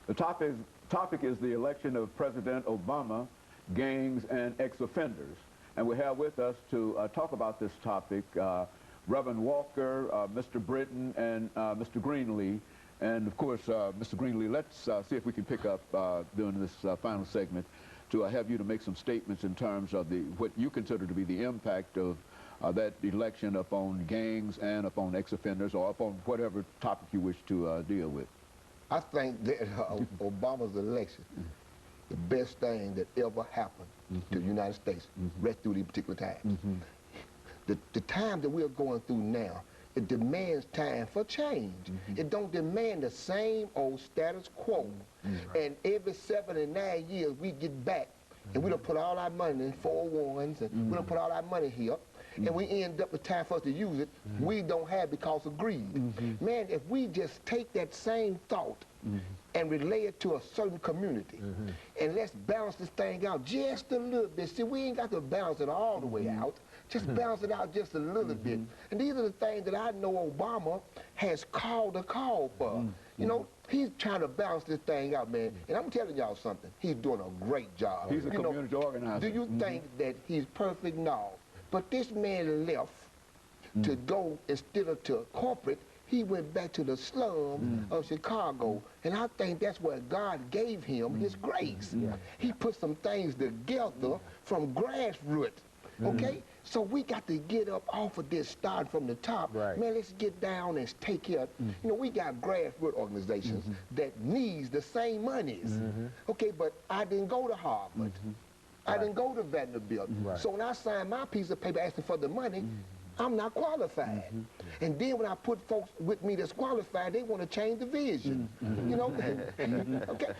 The topic is the election of President Obama, gangs, and ex-offenders. And we have with us to talk about this topic Reverend Walker, Mr. Britton, and Mr. Greenlee. And of course, Mr. Greenlee, let's see if we can pick up during this final segment to have you to make some statements in terms of what you consider to be the impact of that election upon gangs and upon ex-offenders, or upon whatever topic you wish to deal with. I think that Obama's election, the best thing that ever happened to the United States, rest through these particular times. The time that we're going through now, it demands time for change. It don't demand the same old status quo. And every 7 and 9 years we get back, and we don't put all our money in 401s, and we don't put all our money here, and we end up with time for us to use it, we don't have because of greed. Man, if we just take that same thought and relay it to a certain community, and let's balance this thing out just a little bit. See, we ain't got to balance it all the way out. Just balance it out just a little bit. And these are the things that I know Obama has called a call for. You know, he's trying to balance this thing out, man. And I'm telling y'all something, he's doing a great job. He's a community organizer. Do you think that he's perfect? No. But this man left to go, instead of to corporate, he went back to the slum of Chicago. And I think that's where God gave him his grace. He put some things together from grassroots. Okay? So we got to get up off of this, start from the top. Man, let's get down and take care of, you know, we got grassroots organizations that needs the same monies. Okay, but I didn't go to Harvard. I didn't go to Vanderbilt. So when I signed my piece of paper asking for the money, I'm not qualified. And then when I put folks with me that's qualified, they want to change the vision. You know? Okay.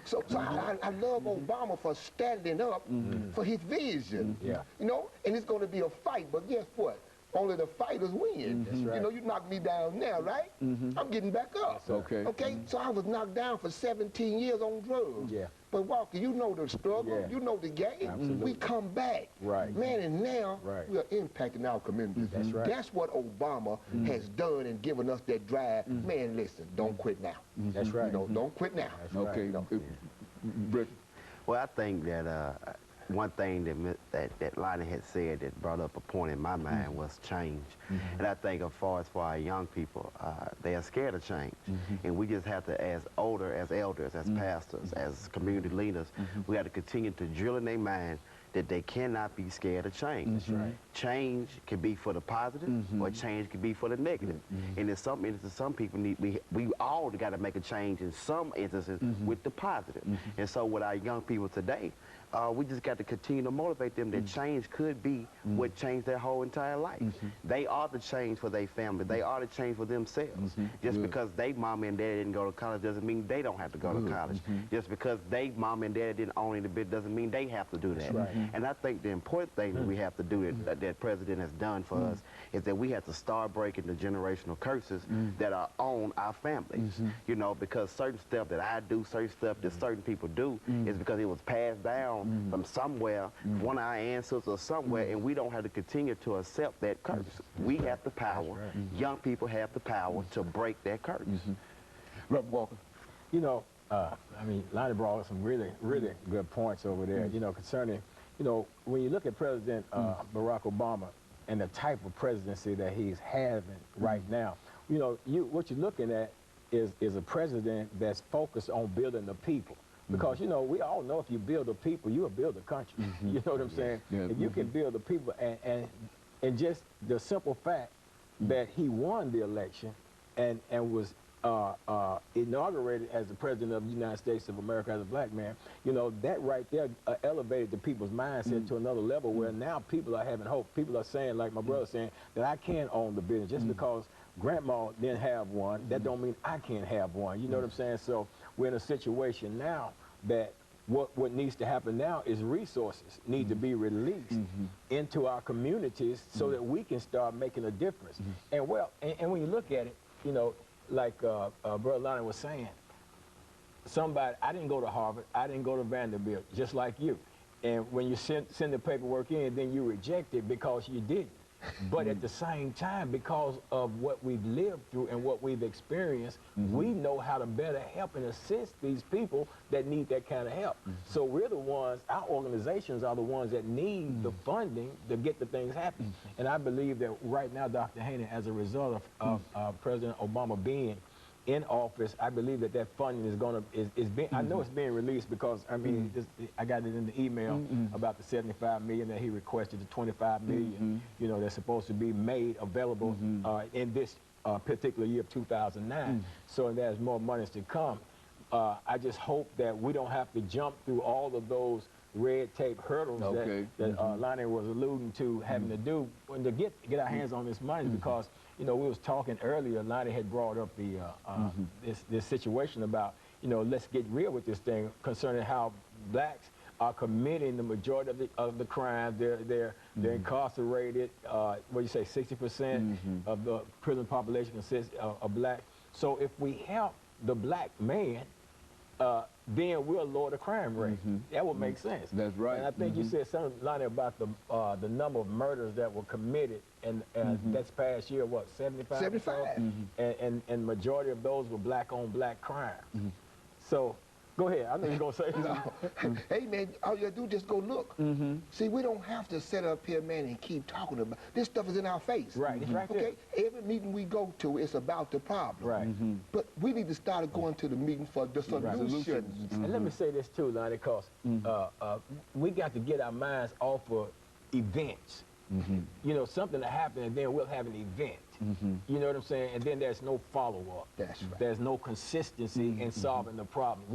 So I love Obama for standing up for his vision. You know? And it's going to be a fight, but guess what? Only the fighters win. You know, you knocked me down now, right? I'm getting back up. Okay? So I was knocked down for 17 years on drugs. But Walker, you know the struggle, you know the game. We come back. Man, and now we are impacting our communities. That's what Obama has done and given us that drive. Man, listen, don't quit now. That's right. You know, don't quit now. Okay. Britton. Well, I think that one thing that Lonnie had said that brought up a point in my mind was change. And I think as far as for our young people, they are scared of change. And we just have to, as elders, as pastors, as community leaders, we have to continue to drill in their mind that they cannot be scared of change. Change can be for the positive, or change can be for the negative. And in some instances, some people we all got to make a change in some instances with the positive. And so with our young people today, we just got to continue to motivate them that change could be what changed their whole entire life. They are the change for their family. They are the change for themselves. Just because they mom and dad didn't go to college doesn't mean they don't have to go to college. Just because they mom and dad didn't own it a bit doesn't mean they have to do that. And I think the important thing that we have to do that President has done for us is that we have to start breaking the generational curses that are on our families. You know, because certain stuff that I do, certain stuff that certain people do is because it was passed down from somewhere, one of our ancestors or somewhere, and we don't have to continue to accept that curse. We have the power, young people have the power to break that curse. Reverend Walker. You know, I mean, Lonnie brought up some really good points over there, you know, concerning, you know, when you look at President Barack Obama and the type of presidency that he's having right now, you know, what you're looking at is a president that's focused on building the people. Because, you know, we all know if you build the people, you'll build the country. You know what I'm saying? If you can build the people, and just the simple fact that he won the election and was inaugurated as the President of the United States of America as a black man, you know, that right there elevated the people's mindset to another level where now people are having hope. People are saying, like my brother saying, that I can own the business. Just because grandma didn't have one, that don't mean I can't have one. You know what I'm saying? So we're in a situation now that what needs to happen now is resources need to be released into our communities so that we can start making a difference. And well, and when you look at it, you know, like Brother Lonnie was saying, I didn't go to Harvard, I didn't go to Vanderbilt, just like you. And when you send the paperwork in, then you reject it because you didn't. But at the same time, because of what we've lived through and what we've experienced, we know how to better help and assist these people that need that kind of help. So we're the ones, our organizations are the ones that need the funding to get the things happen. And I believe that right now, Dr. Haney, as a result of President Obama being in office, I believe that that funding is going to, is being, I know it's being released because, I mean, I got it in the email about the 75 million that he requested, the 25 million, you know, that's supposed to be made available in this particular year of 2009. So there's more monies to come. I just hope that we don't have to jump through all of those red tape hurdles that Lonnie was alluding to having to do when to get our hands on this money, because you know we was talking earlier. Lonnie had brought up the this situation about, you know, let's get real with this thing concerning how blacks are committing the majority of the crime. They're incarcerated. What do you say? 60% of the prison population consists of black. So if we help the black man, then we'll lower the crime rate. That would make sense. That's right. And I think you said something, Lonnie, about the number of murders that were committed, and that's past year, what, 75? 75. And majority of those were black on black crime. So, go ahead. I know you're going to say something. Hey, man, all you got to do is just go look. See, we don't have to sit up here, man, and keep talking about this stuff is in our face. Right, it's right there. Okay, every meeting we go to, it's about the problem. Right. But we need to start going to the meeting for the solutions. And let me say this too, Lonnie, because we got to get our minds off of events. You know, something to happen, and then we'll have an event. You know what I'm saying? And then there's no follow-up. That's right. There's no consistency in solving the problem.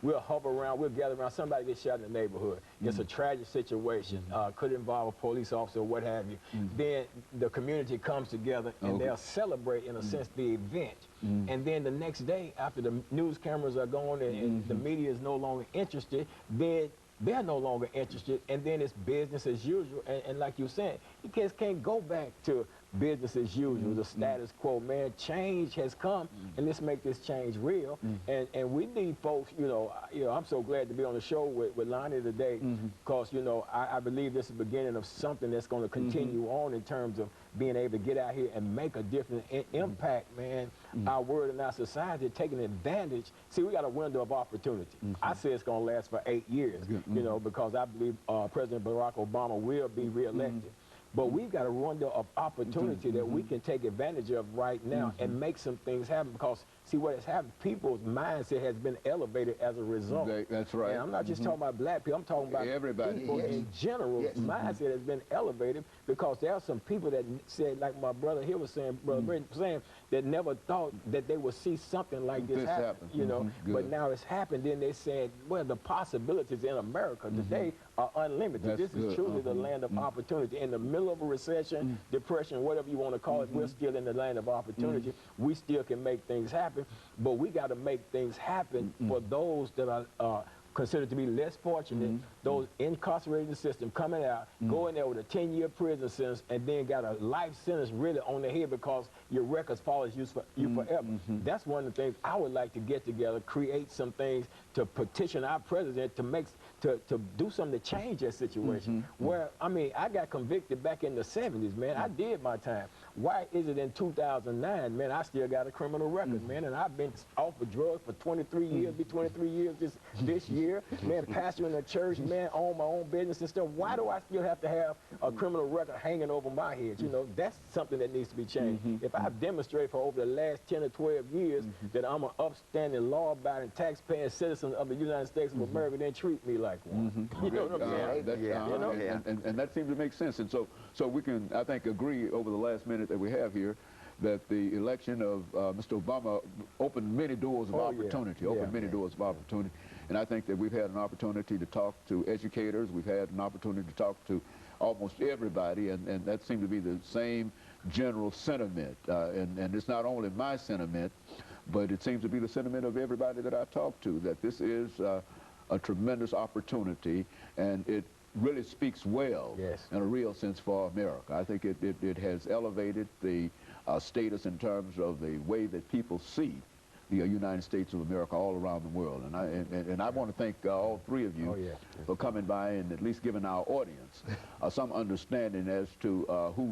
We'll hover around, we'll gather around, somebody gets shot in the neighborhood. It's a tragic situation, could involve a police officer or what have you. Then the community comes together and they'll celebrate, in a sense, the event. And then the next day, after the news cameras are going and the media is no longer interested, then they're no longer interested, and then it's business as usual. And like you were saying, you kids can't go back to business as usual, the status quo, man. Change has come, and let's make this change real. And we need folks, you know, I'm so glad to be on the show with Lonnie today, because, you know, I believe this is the beginning of something that's going to continue on in terms of being able to get out here and make a different impact, man. Our world and our society taking advantage. See, we got a window of opportunity. I say it's going to last for 8 years, you know, because I believe President Barack Obama will be reelected. But we've got a window of opportunity that we can take advantage of right now and make some things happen, because, see, what has happened, people's mindset has been elevated as a result. That's right. And I'm not just talking about black people, I'm talking about everybody. People in general. Mindset has been elevated because there are some people that said, like my brother here was saying, Brother Britton saying, that never thought that they would see something like this happen. You know, but now it's happened. Then they said, well, the possibilities in America today are unlimited. This is truly the land of opportunity. In the middle of a recession, depression, whatever you want to call it, we're still in the land of opportunity. We still can make things happen, but we got to make things happen for those that are considered to be less fortunate, those incarcerated in the system, coming out, going there with a 10-year prison sentence, and then got a life sentence really on their head because your records follows you forever. That's one of the things I would like to get together, create some things to petition our president to do something to change that situation. Where, I mean, I got convicted back in the 70s, man. I did my time. Why is it in 2009, man, I still got a criminal record, man, and I've been off of drugs for 23 years, be 23 years this year, man, pastoring a church, man, own my own business and stuff. Why do I still have to have a criminal record hanging over my head? You know, that's something that needs to be changed. If I've demonstrated for over the last 10 or 12 years that I'm an upstanding, law-abiding, tax-paying citizen of the United States of America, then treat me like one. You know what I'm saying? And that seems to make sense. And so we can, I think, agree over the last minute that we have here that the election of Mr. Obama opened many doors of opportunity, many doors of opportunity. And I think that we've had an opportunity to talk to educators. We've had an opportunity to talk to almost everybody, and that seemed to be the same general sentiment. And it's not only my sentiment, but it seems to be the sentiment of everybody that I talk to, that this is a tremendous opportunity, and it really speaks well in a real sense for America. I think it has elevated the status in terms of the way that people see the United States of America all around the world. And I want to thank all three of you for coming by and at least giving our audience some understanding as to who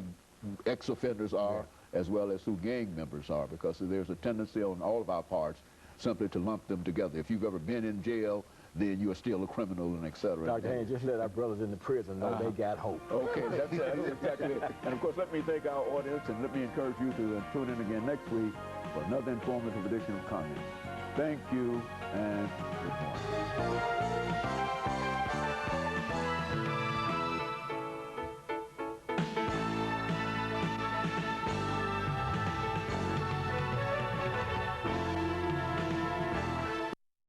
ex-offenders are, as well as who gang members are, because there's a tendency on all of our parts simply to lump them together. If you've ever been in jail, then you are still a criminal, and et cetera. Dr. Haynes, just let our brothers in the prison know they got hope. Okay, that's exactly it. And of course, let me thank our audience, and let me encourage you to tune in again next week for another informative edition of Comments. Thank you, and good morning.